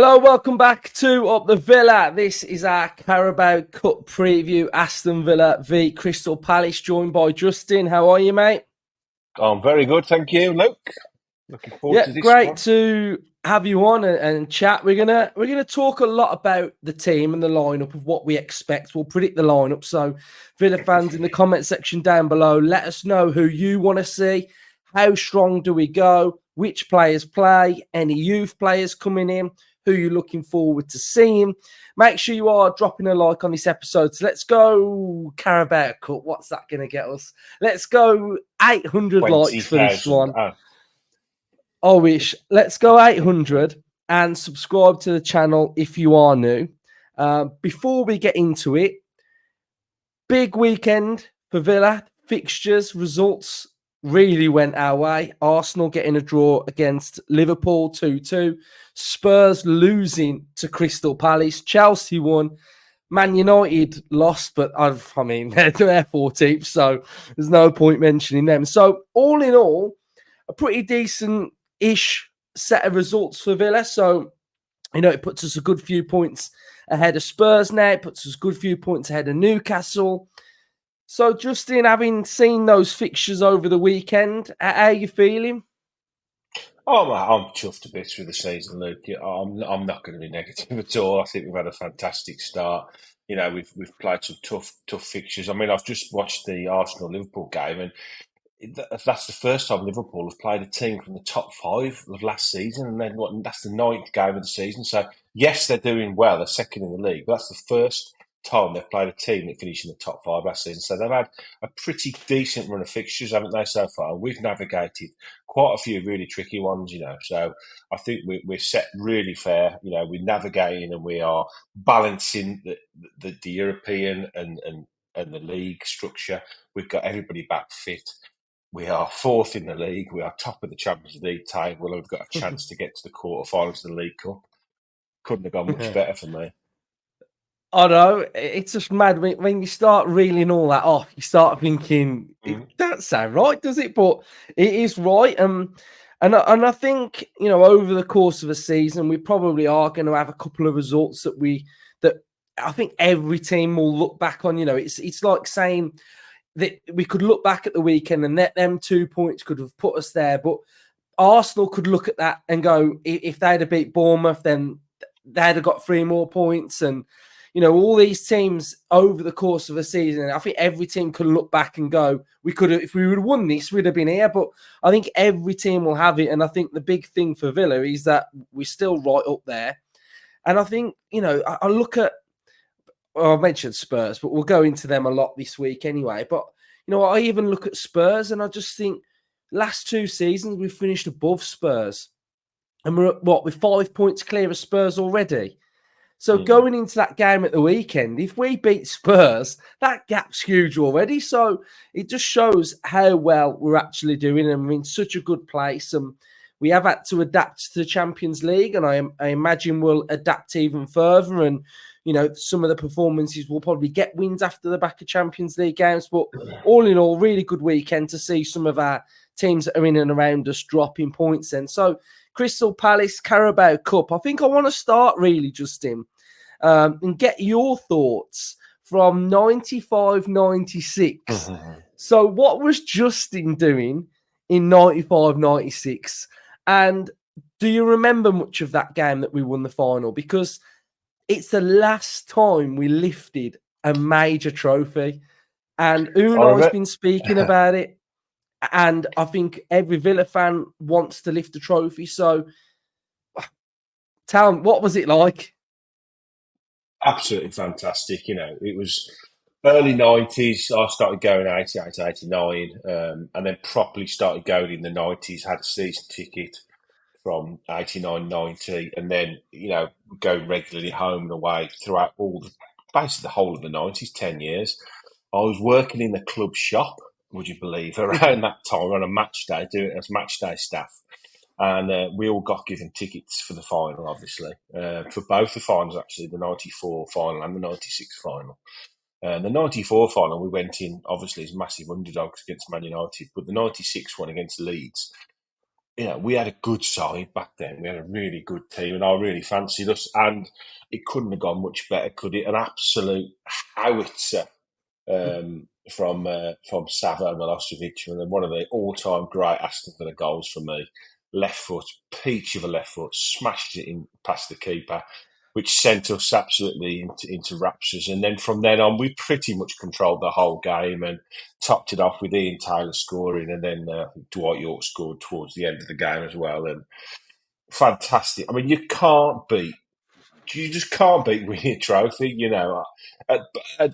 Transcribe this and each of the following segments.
Hello, welcome back to Up the Villa. This is our Carabao Cup preview. Aston Villa v Crystal Palace, joined by Justin. How are you, mate? I'm very good, thank you, Luke. Looking forward Yeah, to this great one. to have you on and chat. We're gonna talk a lot about the team and the lineup of what we expect. We'll predict the lineup. So, Villa fans in the comment section down below, let us know who you want to see. How strong do we go? Which players play? Any youth players coming in? Who you're looking forward to seeing? Make sure you are dropping a like on this episode. So let's go Carabao Cup. What's that going to get us? Let's go 800 likes for this 20,000. one. I wish. Let's go 800 and subscribe to the channel if you are new. Before we get into it, big weekend for Villa. Fixtures, results really went our way. Arsenal getting a draw against Liverpool 2-2. Spurs losing to Crystal Palace. Chelsea won. Man United lost, but they're 14th, so there's no point mentioning them. So all in all, a pretty decent-ish set of results for Villa. So, it puts us a good few points ahead of Spurs now. It puts us a good few points ahead of Newcastle. So, Justin, having seen those fixtures over the weekend, how are you feeling? I'm chuffed a bit through the season, Luke. I'm not going to be negative at all. I think we've had a fantastic start. We've played some tough fixtures. I mean, I've just watched the Arsenal Liverpool game, and that's the first time Liverpool have played a team from the top five of last season, and then that's the ninth game of the season. So yes, they're doing well. They're second in the league, but that's the first time they've played a team that finished in the top five last season. So they've had a pretty decent run of fixtures, haven't they, so far? We've navigated quite a few really tricky ones, So I think we're set really fair. We're navigating and we are balancing the European and the league structure. We've got everybody back fit. We are fourth in the league. We are top of the Champions League table. We've got a chance to get to the quarterfinals of the League Cup. Couldn't have gone much better for me. I know, it's just mad when you start reeling all that off, you start thinking, it Mm. don't sound right, does it? But it is right. And I think, over the course of a season, we probably are going to have a couple of results that I think every team will look back on. It's like saying that we could look back at the weekend and that them 2 points could have put us there. But Arsenal could look at that and go, if they'd have beat Bournemouth, then they'd have got 3 more points. And all these teams over the course of a season, I think every team can look back and go, we could have, if we would have won this, we'd have been here. But I think every team will have it. And I think the big thing for Villa is that we're still right up there. And I think, I look at, well, I mentioned Spurs, but we'll go into them a lot this week anyway. But, I even look at Spurs and I just think last 2 seasons we've finished above Spurs. And we're with 5 points clear of Spurs already. So Mm. going into that game at the weekend, if we beat Spurs, that gap's huge already. So it just shows how well we're actually doing, and we're in such a good place. And we have had to adapt to the Champions League, and I imagine we'll adapt even further. And some of the performances will probably get wins after the back of Champions League games. But all in all, really good weekend to see some of our teams that are in and around us dropping points. Then so. Crystal Palace Carabao Cup. I think I want to start really, Justin, and get your thoughts from 95-96. So what was Justin doing in 95-96? And do you remember much of that game that we won the final? Because it's the last time we lifted a major trophy. And I Unai's remember. been speaking about it. And I think every Villa fan wants to lift a trophy. So tell me, what was it like? Absolutely fantastic. It was early 90s. I started going 88, 89, and then properly started going in the 90s. Had a season ticket from 89, 90, and then, going regularly home and away throughout basically the whole of the 90s, 10 years. I was working in the club shop, would you believe, around that time on a match day, doing it as match day staff. And we all got given tickets for the final, obviously, for both the finals, actually, the 94 final and the 96 final. The 94 final, we went in, obviously, as massive underdogs against Man United, but the 96 one against Leeds, we had a good side back then. We had a really good team, and I really fancied us. And it couldn't have gone much better, could it? An absolute howitzer from Savo Milosevic, and then one of the all-time great Aston Villa goals for me. Left foot, peach of a left foot, smashed it in past the keeper, which sent us absolutely into raptures. And then from then on, we pretty much controlled the whole game and topped it off with Ian Taylor scoring, and then Dwight York scored towards the end of the game as well. And fantastic. I mean, you just can't beat winning a trophy.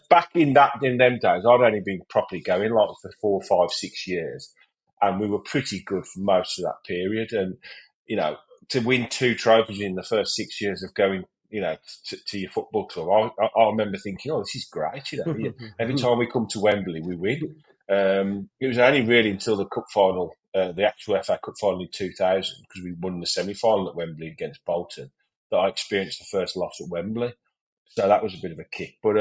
Back in them days, I'd only been properly going like for 4, 5, 6 years, and we were pretty good for most of that period. And you know, to win 2 trophies in the first 6 years of going, to your football club, I remember thinking, "Oh, this is great." Every time we come to Wembley, we win. It was only really until the cup final, the actual FA Cup final in 2000, because we won the semi-final at Wembley against Bolton, that I experienced the first loss at Wembley. So that was a bit of a kick. But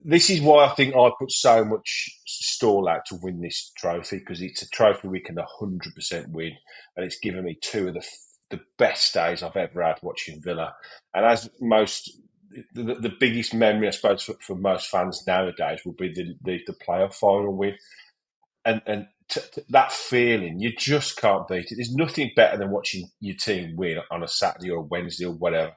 this is why I think I put so much stall out to win this trophy, because it's a trophy we can 100% win, and it's given me two of the best days I've ever had watching Villa. And as the biggest memory, I suppose, for most fans nowadays will be the playoff final win. And that feeling, you just can't beat it. There's nothing better than watching your team win on a Saturday or a Wednesday or whatever.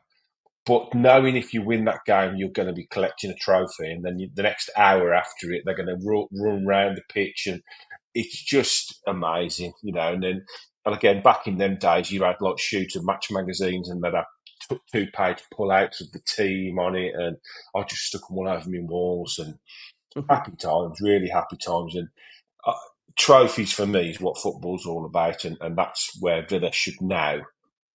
But knowing if you win that game, you're going to be collecting a trophy, and then the next hour after it, they're going to run around the pitch, and it's just amazing, And again, back in them days, you had like shooter match magazines, and they'd have 2-page pull-outs of the team on it, and I just stuck them all over my walls. And happy times, really happy times. And trophies for me is what football's all about, and that's where Villa should now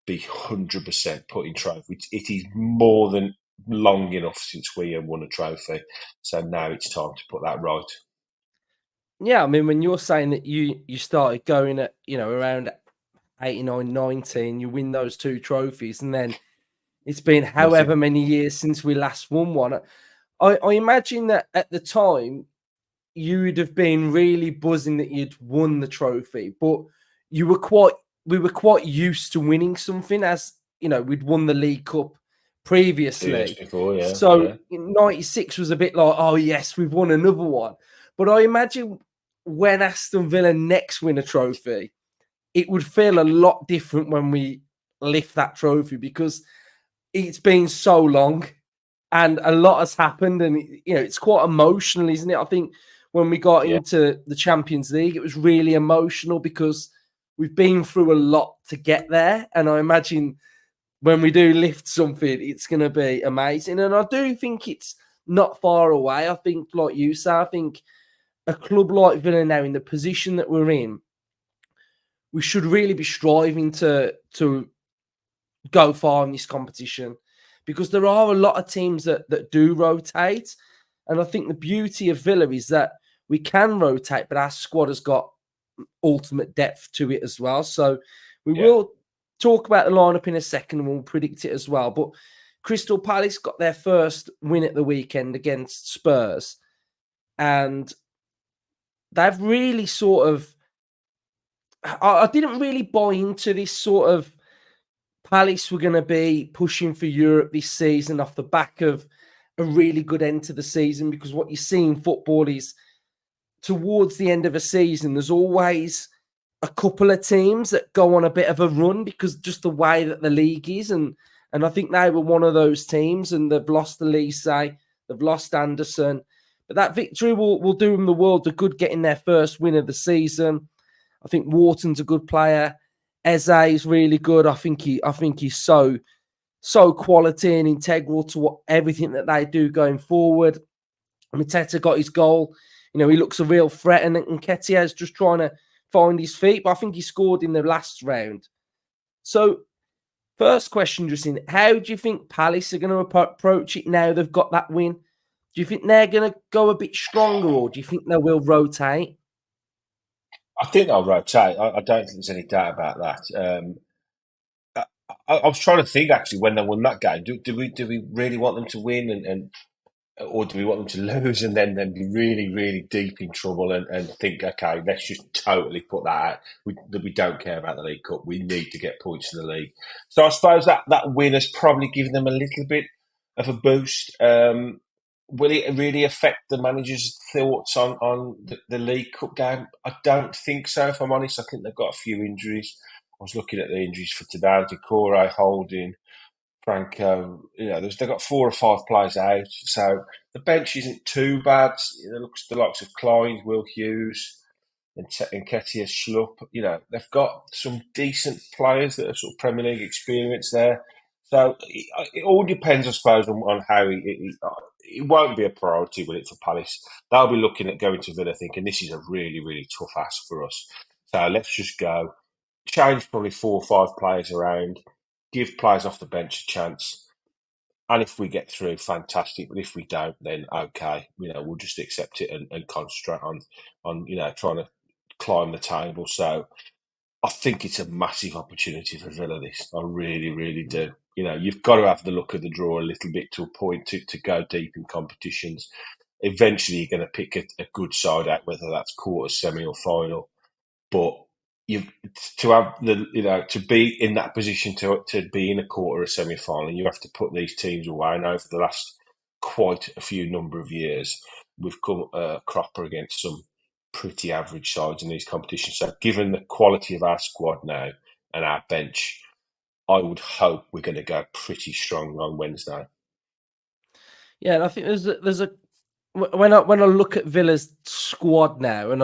be 100% putting trophies. It is more than long enough since we have won a trophy, so now it's time to put that right. Yeah, I mean, when you're saying that you started going at, around 89, 19, you win those 2 trophies, and then it's been however many years since we last won one. I imagine that at the time you would have been really buzzing that you'd won the trophy, but we were quite used to winning something, as we'd won the League Cup previously. Years before, yeah. So 96 was a bit like, oh yes, we've won another one. But I imagine when Aston Villa next win a trophy, it would feel a lot different when we lift that trophy, because it's been so long and a lot has happened, and it's quite emotional, isn't it? I think when we got into the Champions League, it was really emotional because we've been through a lot to get there. And I imagine when we do lift something, it's going to be amazing. And I do think it's not far away. I think, like you say, I think a club like Villa now, in the position that we're in, we should really be striving to go far in this competition, because there are a lot of teams that do rotate. And I think the beauty of Villa is that we can rotate, but our squad has got ultimate depth to it as well. So we will talk about the lineup in a second, and we'll predict it as well. But Crystal Palace got their first win at the weekend against Spurs, and they've really sort of... I didn't really buy into this sort of Palace were going to be pushing for Europe this season off the back of a really good end to the season, because what you see in football is towards the end of a season, there's always a couple of teams that go on a bit of a run, because just the way that the league is. And I think they were one of those teams, and they've lost Elise, they've lost Anderson. But that victory will do them the world of good, getting their first win of the season. I think Wharton's a good player. Eze is really good. I think he's so quality and integral to everything that they do going forward. Mateta got his goal. He looks a real threat, and Nketiah is just trying to find his feet. But I think he scored in the last round. So, first question, Justin, how do you think Palace are going to approach it now they've got that win? Do you think they're going to go a bit stronger, or do you think they will rotate? I think they'll rotate. I don't think there's any doubt about that. I was trying to think, actually, when they won that game, do we really want them to win? And or do we want them to lose and then be really, really deep in trouble and think, okay, let's just totally put that out. We don't care about the League Cup. We need to get points in the league. So I suppose that win has probably given them a little bit of a boost. Will it really affect the manager's thoughts on the League Cup game? I don't think so, if I'm honest. I think they've got a few injuries. I was looking at the injuries for today. Decore, Holding, Franco, they've got 4 or 5 players out, so the bench isn't too bad. Looks the likes of Klein, Will Hughes, and Ketia Schlupp. They've got some decent players that are sort of Premier League experience there. So it all depends, I suppose, on how it won't be a priority, will it, for Palace? They'll be looking at going to Villa thinking this is a really, really tough ask for us. So let's just go, change probably 4 or 5 players around, give players off the bench a chance. And if we get through, fantastic. But if we don't, then okay, we'll just accept it and concentrate on trying to climb the table. So I think it's a massive opportunity for Villa. This, I really, really do. You've got to have the luck of the draw a little bit to a point to go deep in competitions. Eventually, you're going to pick a good side out, whether that's quarter, semi, or final. But you to have to be in that position to be in a quarter or semi final, you have to put these teams away. And over the last quite a few number of years, we've come cropper against some pretty average sides in these competitions. So, given the quality of our squad now and our bench, I would hope we're going to go pretty strong on Wednesday. Yeah, and I think there's a when I look at Villa's squad now, and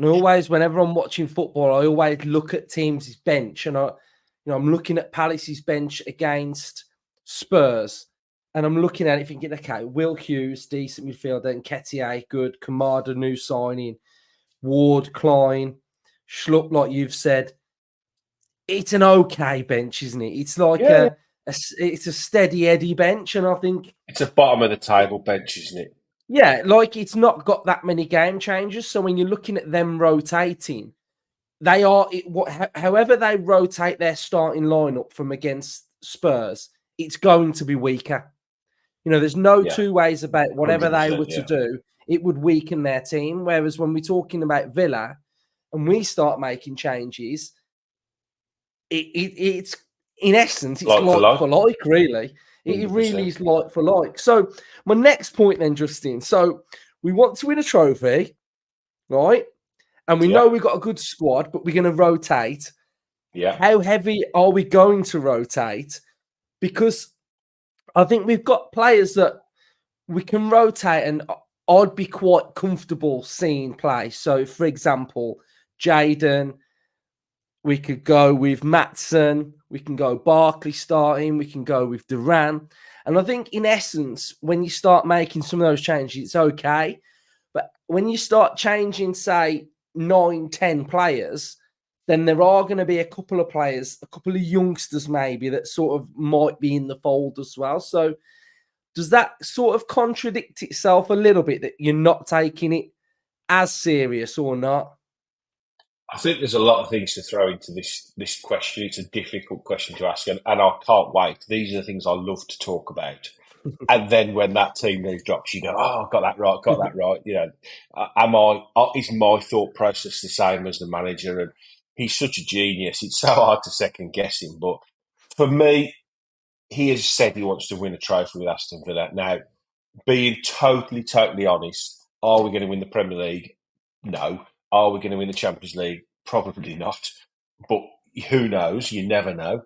always, whenever I'm watching football, I always look at teams' bench, and I'm looking at Palace's bench against Spurs, and I'm looking at it thinking, okay, Will Hughes, decent midfielder, and Nketiah, good, Kamara, new signing, Ward, Klein, Schlupp, like you've said. It's an okay bench, isn't it? It's like it's a steady Eddie bench, and I think it's a bottom of the table bench, isn't it? Yeah, like it's not got that many game changers. So when you're looking at them rotating, they are however they rotate their starting lineup from against Spurs, it's going to be weaker. There's no two ways about whatever they were to do, it would weaken their team. Whereas when we're talking about Villa and we start making changes, it's in essence, it's like for like, really. 100%. It really is like for like. So my next point then, Justin. So we want to win a trophy, right? And we know we've got a good squad, but we're going to rotate. Yeah. How heavy are we going to rotate? Because I think we've got players that we can rotate, and I'd be quite comfortable seeing play. So, for example, Jaden, we could go with Maatsen, we can go Barkley starting, we can go with Duran. And I think, in essence, when you start making some of those changes, it's okay. But when you start changing, say, 9, 10 players, then there are going to be a couple of players, a couple of youngsters maybe, that sort of might be in the fold as well. So does that sort of contradict itself a little bit, that you're not taking it as serious or not? I think there's a lot of things to throw into this question. It's a difficult question to ask, and I can't wait. These are the things I love to talk about. And then when that team news drops, you go, "Oh, got that right, got that right." Is my thought process the same as the manager? And he's such a genius; it's so hard to second guess him. But for me, he has said he wants to win a trophy with Aston Villa. Now, being totally, totally honest, are we going to win the Premier League? No. Are we going to win the Champions League? Probably not. But who knows? You never know.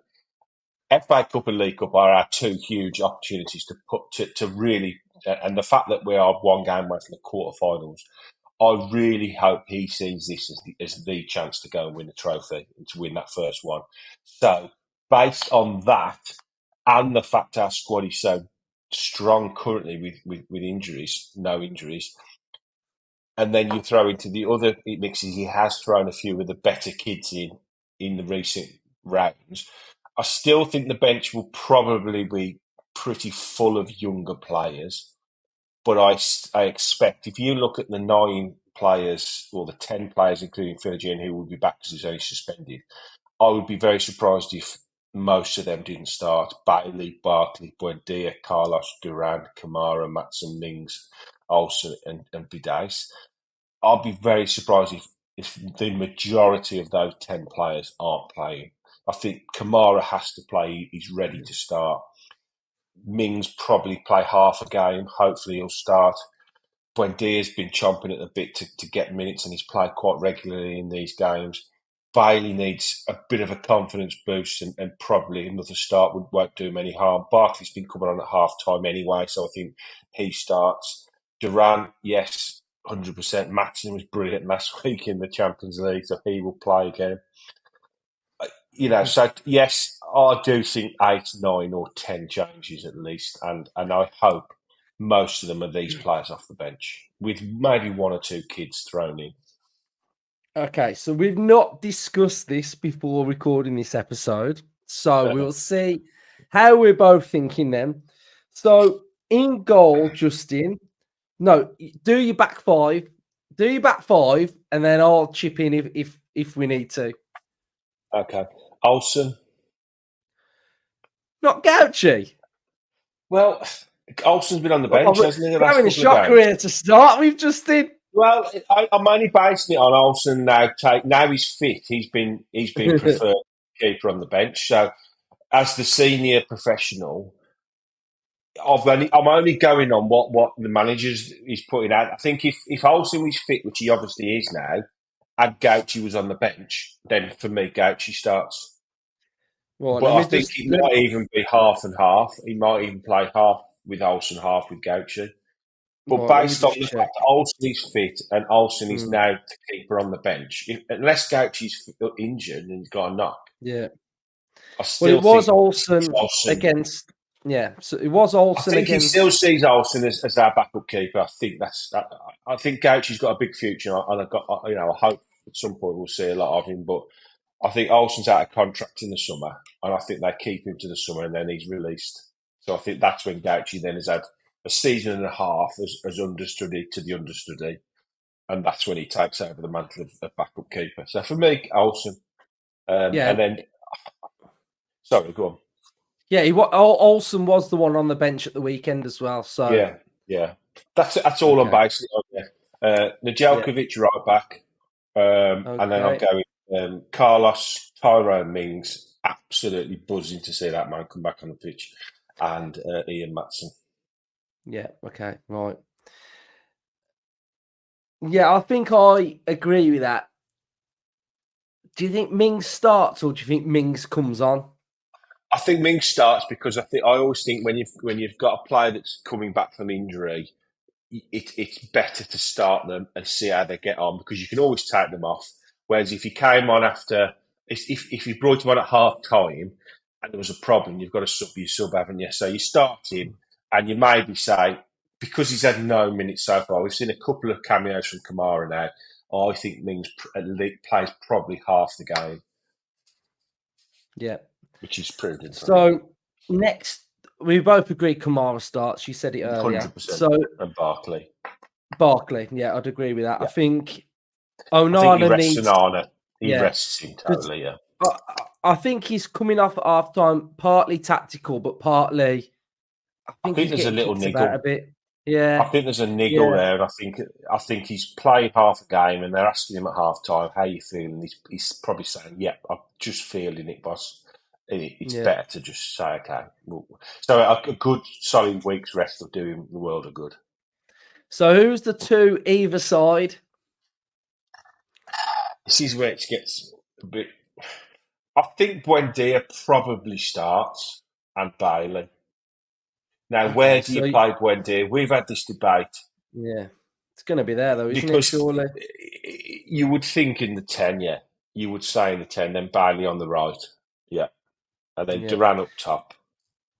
FA Cup and League Cup are our 2 huge opportunities to really, and the fact that we are 1 game away from the quarterfinals, I really hope he sees this as the chance to go and win the trophy and to win that first one. So, based on that, and the fact our squad is so strong currently with injuries, no injuries, and then you throw into the other mixes, he has thrown a few of the better kids in the recent rounds. I still think the bench will probably be pretty full of younger players, but I expect, if you look at the 9 players, or the 10 players, including Philogene, who will be back because he's only suspended, I would be very surprised if most of them didn't start. Bailey, Barkley, Buendia, Carlos, Duran, Kamara, Matson, Mings, Olsen, and Bidace. I'll be very surprised if the majority of those 10 players aren't playing. I think Kamara has to play. He's ready to start. Mings probably play half a game. Hopefully he'll start. Buendia's been chomping at the bit to get minutes, and he's played quite regularly in these games. Bailey needs a bit of a confidence boost, and probably another start won't do him any harm. Barkley's been coming on at half time anyway, so I think he starts. Duran, yes, 100%. Matson was brilliant last week in the Champions League, so he will play again. So yes, I do think 8, 9 or 10 changes at least, and I hope most of them are these players off the bench, with maybe 1 or 2 kids thrown in. Okay, so we've not discussed this before recording this episode, so we'll see how we're both thinking then. So in goal, Justin, no, do your back five, and then I'll chip in if we need to. Okay, Olsen. Not Gauchi. Well, Olsen's been on the bench, hasn't he? We're having a shocker here to start with, Justin. Well, I'm only basing it on Olsen now. Now he's fit. He's been preferred keeper on the bench. So, as the senior professional, I'm only going on what the manager's is putting out. I think if Olsen was fit, which he obviously is now, and Gauchi was on the bench, then for me, Gauchi starts. Well, but I think it might even be half and half. He might even play half with Olsen, half with Gauchi. But based on the fact that Olsen is fit and Olsen is now the keeper on the bench, unless Gauchi's injured and he's got a knock. Yeah. It was Olsen against. Yeah, so it was Olsen against. He still sees Olsen as our backup keeper. I think Gauchi's got a big future, and I hope at some point we'll see a lot of him. But I think Olsen's out of contract in the summer, and I think they keep him to the summer, and then he's released. So I think that's when Gauchi then has had a season and a half as understudy to the understudy, and that's when he takes over the mantle of backup keeper. So for me, Olsen, and then sorry, go on. Yeah, Olsen was the one on the bench at the weekend as well. So yeah, that's all I'm basing it on. Nedeljkovic right back, and then I'll go with Carlos, Tyrone Mings. Absolutely buzzing to see that man come back on the pitch, and Ian Matson. Yeah, okay, right. Yeah, I think I agree with that. Do you think Mings starts or do you think Mings comes on? I think Mings starts because I always think when you've got a player that's coming back from injury, it's better to start them and see how they get on because you can always take them off. Whereas if you came on if you brought him on at half time and there was a problem, you've got to sub your sub, haven't you? So you start him. And you maybe say, because he's had no minutes so far, we've seen a couple of cameos from Kamara now. I think Mings plays probably half the game. Yeah. Which is prudent. So, next, we both agree Kamara starts. You said it earlier. 100%. So, and Barkley, yeah, I'd agree with that. Yeah. I think Onana needs... He rests him totally, yeah. I think he's coming off at half-time, partly tactical, but partly... I think there's a little niggle. A bit. Yeah. I think there's a niggle there, and I think he's played half a game, and they're asking him at half time, "How you feeling?" He's probably saying, "Yeah, I'm just feeling it, boss." It's better to just say, "Okay." So a good solid week's rest will do him the world of good. So who's the two either side? This is where it gets a bit. I think Buendia probably starts, and Bailey. Now, where do you play Buendia? We've had this debate. Yeah. It's going to be there, though, isn't it, surely? You would think in the 10, yeah. You would say in the 10, then Bailey on the right. Yeah. And then Duran up top.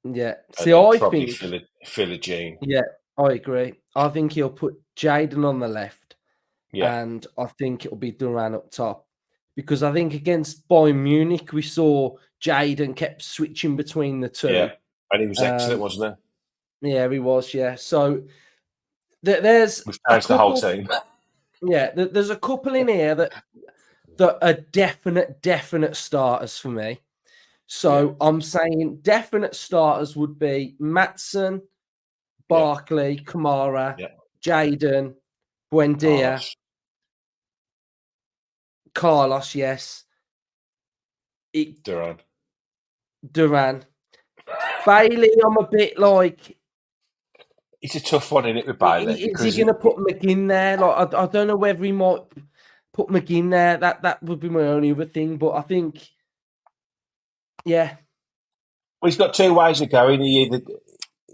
Yeah. See, I think... Philogene. Yeah, I agree. I think he'll put Jayden on the left. Yeah. And I think it'll be Duran up top. Because I think against Bayern Munich, we saw Jayden kept switching between the two. Yeah. And he was excellent, wasn't he? Yeah, he was, yeah. So there's the whole team. Yeah, there's a couple in here that are definite starters for me. So I'm saying definite starters would be Maatsen, Barkley, Kamara, Jaden, Buendia, Carlos, yes. Duran. Bailey, I'm a bit like... It's a tough one, isn't it, with Bailey? Is he going to put McGinn there? Like, I don't know whether he might put McGinn there. That would be my only other thing. But I think, yeah. Well, he's got two ways of going.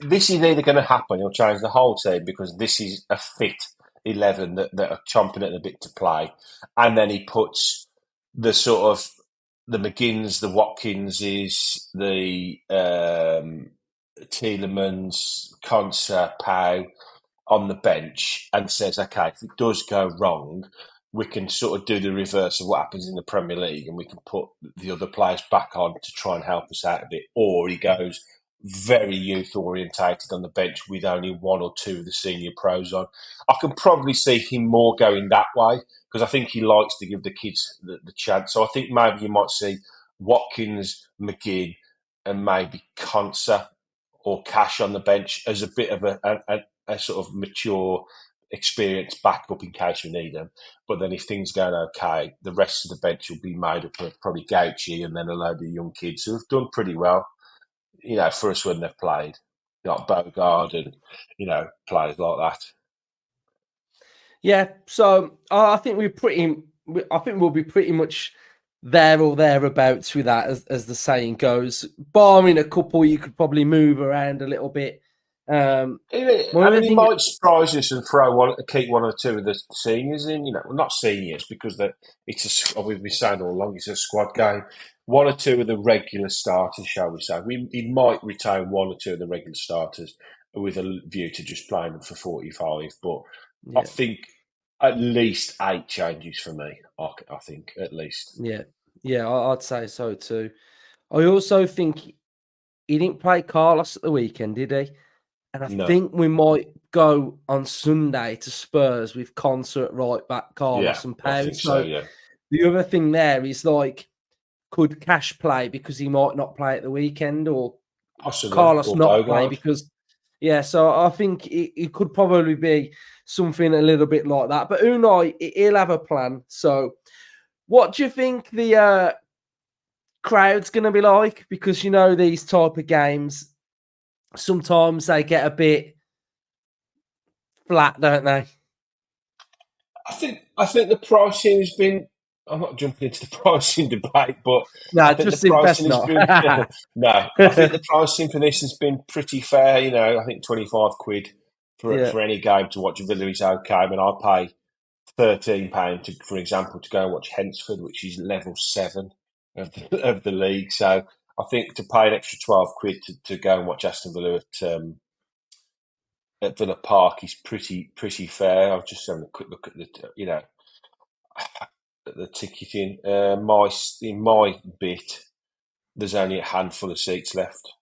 This is either going to happen, he'll change the whole team because this is a fit 11 that are chomping at the bit to play. And then he puts the sort of the McGinns, the Watkinses, the Tielemans, Konsa, Pau on the bench and says, okay, if it does go wrong, we can sort of do the reverse of what happens in the Premier League and we can put the other players back on to try and help us out a bit. Or he goes very youth orientated on the bench with only one or two of the senior pros on. I can probably see him more going that way because I think he likes to give the kids the chance. So I think maybe you might see Watkins, McGinn, and maybe Konsa or Cash on the bench as a bit of a sort of mature, experienced backup in case we need them. But then if things go okay, the rest of the bench will be made up of probably Gauchi and then a load of young kids who have done pretty well, for us when they've played, like Bogard and, players like that. Yeah, so I think we'll be pretty much there or thereabouts with that, as the saying goes. Barring a couple, you could probably move around a little bit. He might surprise us and keep one or two of the seniors in. Not seniors because we've been saying all along, it's a squad game. One or two of the regular starters, shall we say? He might retain one or two of the regular starters with a view to just playing them for 45. But I think at least 8 changes for me. I think at least. Yeah, I'd say so too. I also think he didn't play Carlos at the weekend, did he? And I think we might go on Sunday to Spurs with concert right back, Carlos and Pau. I think so, yeah. The other thing there is could Cash play because he might not play at the weekend, or possibly, Carlos or not Bogard. play because, so I think it could probably be something a little bit like that. But Unai, he'll have a plan. So what do you think the crowd's going to be like? Because, these type of games, sometimes they get a bit flat, don't they? I think the pricing has been. I'm not jumping into the pricing debate, but no, I think just the pricing has been. No, I think the pricing for this has been pretty fair. I think £25 for any game to watch Villa is okay. I mean, I pay £13 for example, to go and watch Hensford, which is level 7 of the league. So I think to pay an extra £12 to go and watch Aston Villa at Villa Park is pretty fair. I was just having a quick look at the ticketing. In my bit, there's only a handful of seats left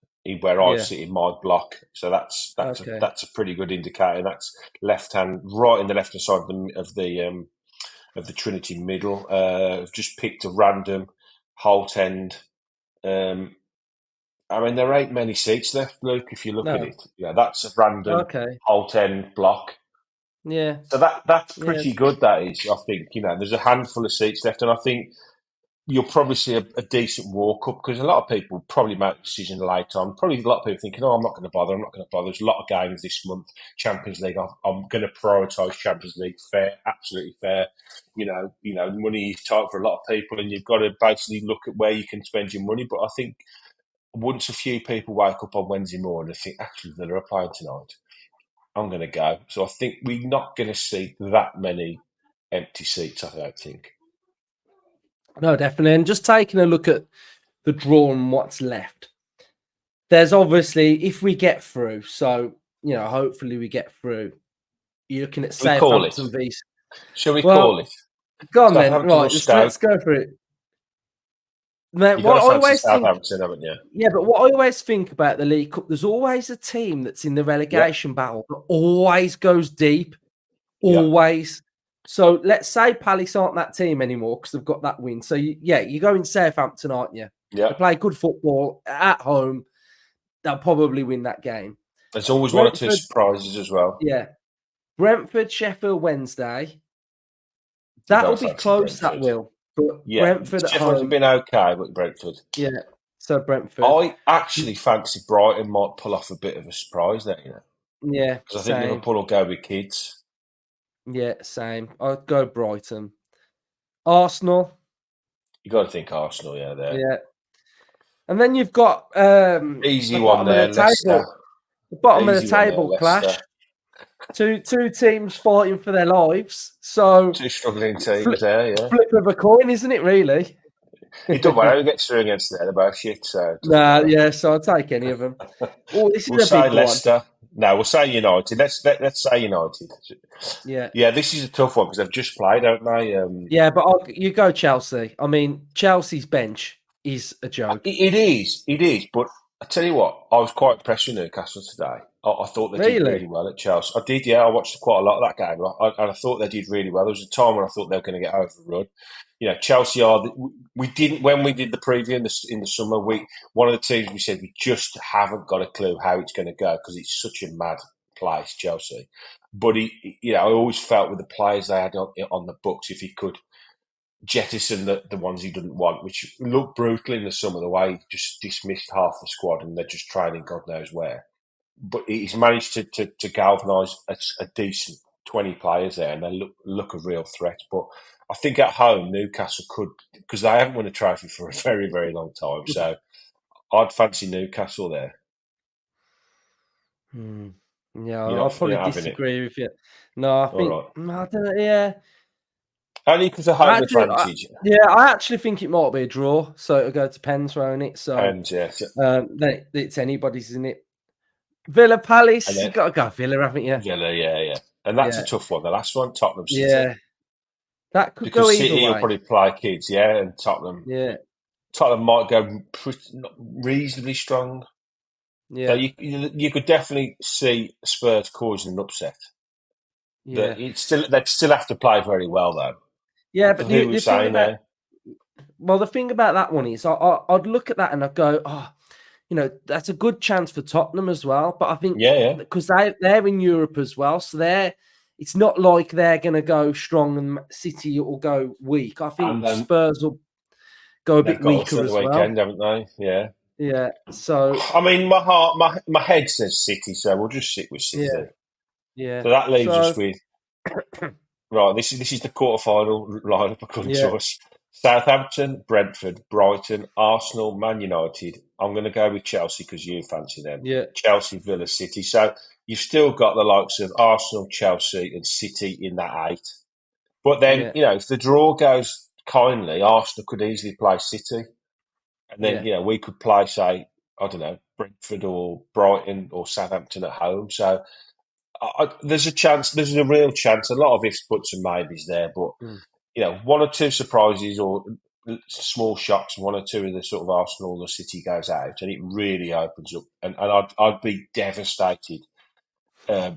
where I sit in my block. So that's a pretty good indicator. That's right in the left hand side of the Trinity middle. I've just picked a random Holt End. I mean, there ain't many seats left, Luke, if you look at it. Yeah, that's a random Holt End block. Yeah. So that's pretty good, that is, I think. There's a handful of seats left, and I think you'll probably see a decent walk-up, because a lot of people probably make a decision late on. Probably a lot of people thinking, I'm not going to bother. There's a lot of games this month. Champions League, I'm going to prioritise Champions League. Fair, absolutely fair. Money is tight for a lot of people, and you've got to basically look at where you can spend your money. But I think once a few people wake up on Wednesday morning and think, actually, they're playing tonight, I'm going to go. So I think we're not going to see that many empty seats, I don't think. No, definitely. And just taking a look at the draw and what's left, there's obviously, if we get through, so, hopefully we get through, you're looking at Southampton v. Shall we call it? Go on then. Right, let's go for it. You've got to fancy Southampton, haven't you? Yeah, but what I always think about the League Cup, there's always a team that's in the relegation battle that always goes deep. Always. So let's say Palace aren't that team anymore because they've got that win. So, you're going Southampton, aren't you? Yeah. They play good football at home. They'll probably win that game. There's always one or two Brentford, surprises as well. yeah. Brentford, Sheffield Wednesday. You That'll don't be fancy close, that Brentford. will. But Yeah. Brentford at Sheffield's home, been okay, but Brentford. yeah. So Brentford, I actually fancy Brighton might pull off a bit of a surprise there, yeah, because I think same. Liverpool will go with kids. Yeah, same. I'd go Brighton. Arsenal, You got to think Arsenal, yeah, there. yeah. And then you've got Easy the one bottom of there, the Leicester. table. The bottom of the Easy one there, table Leicester. clash. Two teams fighting for their lives. So Two struggling flip, teams there, yeah. flip of a coin, isn't it? Really? It doesn't matter who gets through against there, they're both shit, so it doesn't Nah, matter. yeah. So I'll take any of them. Oh, this We'll is a say big one. Leicester. No, we'll say United. Let's say United. Yeah, Yeah, this is a tough one because they've just played, haven't they? yeah. But you go Chelsea. I mean, Chelsea's bench is a joke. It is, it is. But I tell you what, I was quite impressed with Newcastle today. I thought they did Really? really well at Chelsea. I did, yeah. I watched quite a lot of that game, and I thought they did really well. There was a time when I thought they were going to get overrun. You know, Chelsea are. We didn't when we did the preview in the summer. One of the teams we said we just haven't got a clue how it's going to go because it's such a mad place, Chelsea. But I always felt with the players they had on the books, if he could jettison the ones he didn't want, which looked brutal in the summer, the way he just dismissed half the squad and they're just training God knows where. But he's managed to galvanise a decent 20 players there and they look a real threat. But I think at home, Newcastle could, because they haven't won a trophy for a very, very long time. So I'd fancy Newcastle there. Yeah, You're I'll not probably having it. disagree with you. No, I All think right. I don't know. Yeah, Only because of home advantage. I actually think it might be a draw, so it'll go to pens, won't it? So, And yes. then it's anybody's, isn't it? Villa Palace, And you then got to go Villa, haven't you? Villa, yeah. And that's a Yeah, tough one. The last one, Tottenham City. yeah, that could go Because either City will way. probably play kids, yeah, and Tottenham Yeah, might go reasonably strong. So yeah, you could definitely see Spurs causing an upset. yeah, They'd still have to play very well though. yeah. For But who the we're thing saying about there, the thing about that one is, I'd look at that and I'd go, oh, that's a good chance for Tottenham as well. But I think yeah, because they're in Europe as well, so it's not like they're going to go strong and City will go weak. I think and then Spurs will go a they've bit got us weaker at the as well. weekend, haven't they? Yeah. Yeah. So I mean, my head says City, so we'll just stick with City. yeah, yeah. So that leaves us So with right. This is the quarterfinal lineup according yeah, to us. Southampton, Brentford, Brighton, Arsenal, Man United. I'm going to go with Chelsea because you fancy them. yeah, Chelsea, Villa, City. So you've still got the likes of Arsenal, Chelsea, and City in that 8. But then, yeah, if the draw goes kindly, Arsenal could easily play City. And then, yeah, we could play, say, I don't know, Brentford or Brighton or Southampton at home. So there's a chance, there's a real chance, a lot of ifs, buts, and maybes there. But mm, one or two surprises or small shocks, one or two of the sort of Arsenal or City goes out, and it really opens up. And I'd be devastated to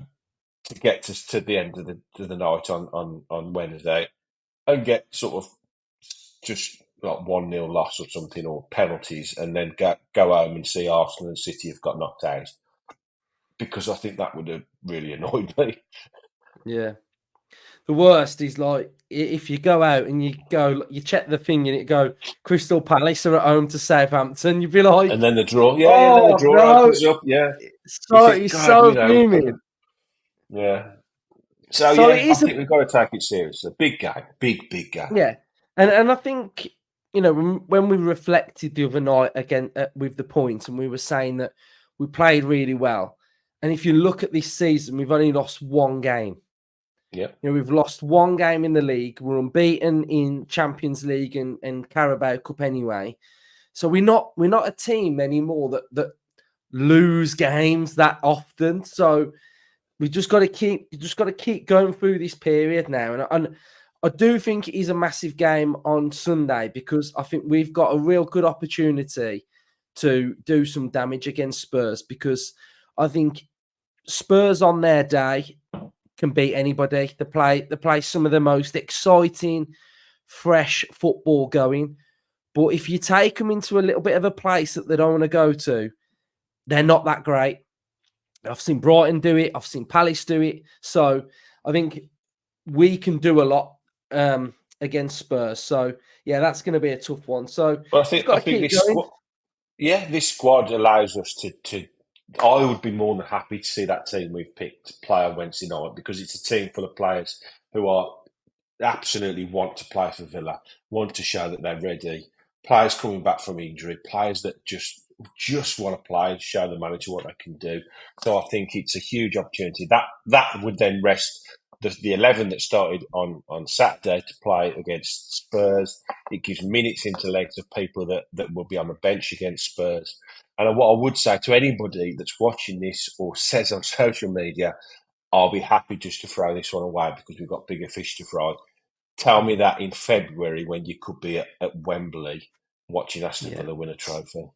get to the end of the night on Wednesday and get sort of just like 1-0 loss or something or penalties, and then go home and see Arsenal and City have got knocked out, because I think that would have really annoyed me. yeah. The worst is like if you go out and you check the thing and it go Crystal Palace are at home to Southampton, you'd be like, And then the draw, and then the oh draw no, opens up, yeah. You so think, it's God, so fuming. yeah. So So it I is think we've got to take it seriously. Big game, big game. yeah, and I think when we reflected the other night again with the points, and we were saying that we played really well, and if you look at this season, we've only lost one game. Yeah, We've lost one game in the league. We're unbeaten in Champions League and Carabao Cup anyway. So we're not a team anymore that lose games that often. So we just got to keep going through this period now. And I do think it is a massive game on Sunday because I think we've got a real good opportunity to do some damage against Spurs, because I think Spurs on their day can beat anybody. They play some of the most exciting, fresh football going. But if you take them into a little bit of a place that they don't want to go to, they're not that great. I've seen Brighton do it. I've seen Palace do it. So I think we can do a lot against Spurs. So yeah, that's going to be a tough one. So But we've got to keep this going. squad, this squad allows us to. I would be more than happy to see that team we've picked play on Wednesday night because it's a team full of players who are absolutely want to play for Villa, want to show that they're ready. Players coming back from injury, players that just want to play and show the manager what they can do. So I think it's a huge opportunity. That would then rest the 11 that started on Saturday to play against Spurs. It gives minutes into legs of people that will be on the bench against Spurs. And what I would say to anybody that's watching this or says on social media, I'll be happy just to throw this one away because we've got bigger fish to fry. Tell me that in February when you could be at Wembley watching Aston Villa win a trophy.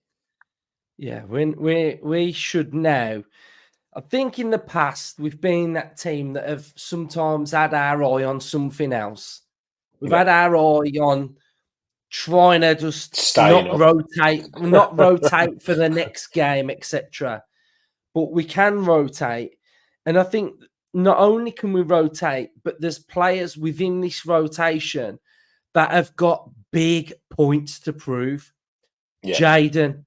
Yeah, we should now. I think in the past we've been that team that have sometimes had our eye on something else. We've had our eye on trying to just not rotate for the next game, etc. But we can rotate, and I think not only can we rotate, but there's players within this rotation that have got big points to prove. Yeah. Jadon,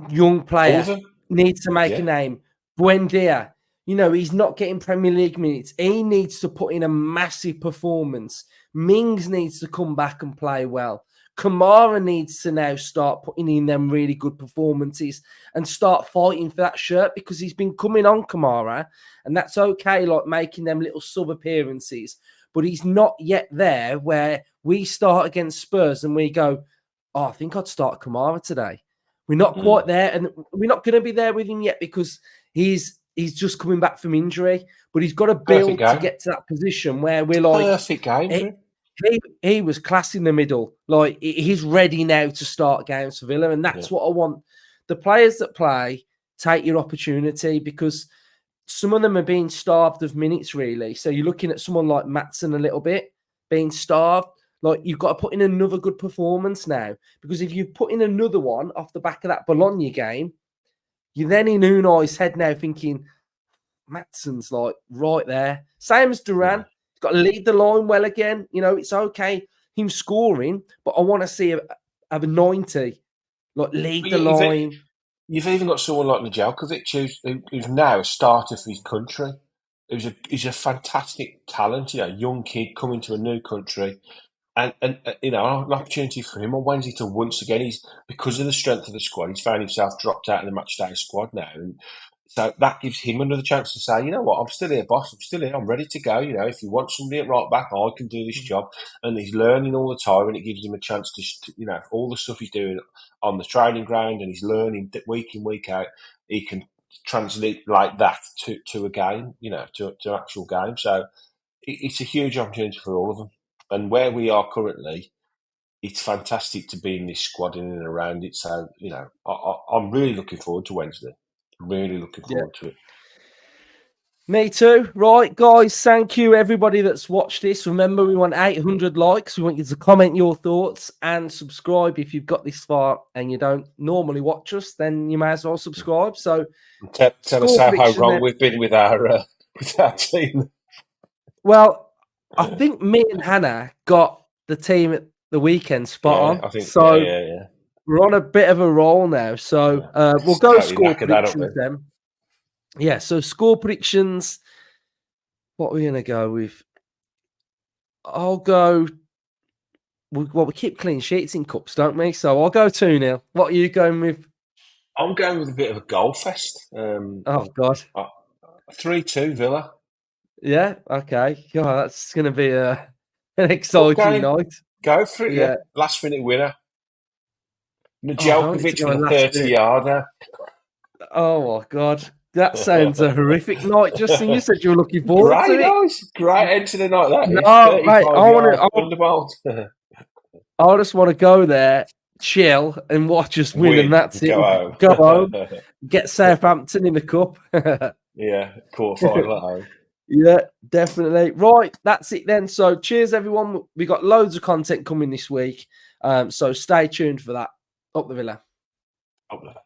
young player, needs to make a name. Buendia, he's not getting Premier League minutes. He needs to put in a massive performance. Mings needs to come back and play well. Kamara needs to now start putting in them really good performances and start fighting for that shirt because he's been coming on, Kamara, and that's okay, like making them little sub appearances. But he's not yet there where we start against Spurs and we go, I think I'd start Kamara today. We're not quite there, and we're not going to be there with him yet because he's just coming back from injury. But he's got to build to get to that position where we're like, perfect game. He was class in the middle. Like, he's ready now to start games for Villa, and that's what I want. The players that play, take your opportunity because some of them are being starved of minutes, really. So you're looking at someone like Maatsen a little bit, being starved. Like, you've got to put in another good performance now because if you put in another one off the back of that Bologna game, you're then in Unai's head now thinking, Maatsen's like right there. Same as Duran. Yeah. He's got to lead the line well again. It's okay him scoring, but I want to see have a 90. Like, lead the line. You've even got someone like Nedeljkovic who's now a starter for his country. He's a fantastic talent, young kid coming to a new country. And an opportunity for him on Wednesday to once again, because of the strength of the squad, he's found himself dropped out of the match day squad now. And so that gives him another chance to say, you know what, I'm still here, boss. I'm still here. I'm ready to go. If you want somebody at right back, I can do this job. And he's learning all the time, and it gives him a chance to all the stuff he's doing on the training ground, and he's learning week in, week out. He can translate like that to a game, to an actual game. So it's a huge opportunity for all of them. And where we are currently, it's fantastic to be in this squad and in and around it. So, I'm really looking forward to Wednesday. Really looking forward to it. Me too. Right, guys, thank you, everybody that's watched this. Remember, we want 800 likes. We want you to comment your thoughts and subscribe if you've got this far and you don't normally watch us, then you may as well subscribe. So tell us how wrong we've been with our team. Well, I think me and Hannah got the team at the weekend spot on. I think so. Yeah. We're on a bit of a roll now. So we'll go score predictions then. Yeah, so score predictions. What are we going to go with? I'll go. Well, we keep clean sheets in cups, don't we? So I'll go 2-0. What are you going with? I'm going with a bit of a goal fest. Oh, God. 3-2 Villa. Yeah, okay. God, that's going to be an exciting night. Go for it, yeah. Last minute winner. Nedeljkovic with a 30-yarder. Oh, my God. That sounds a horrific night. Justin, you said you were looking forward to it. Great end to the night, that is. No, mate, I just want to go there, chill, and watch us win, and that's it. Go home, get Southampton in the cup. Yeah, quarter-final at home. Yeah, definitely. Right, that's it then. So cheers, everyone. We got loads of content coming this week. So stay tuned for that. Up the Villa. Up there.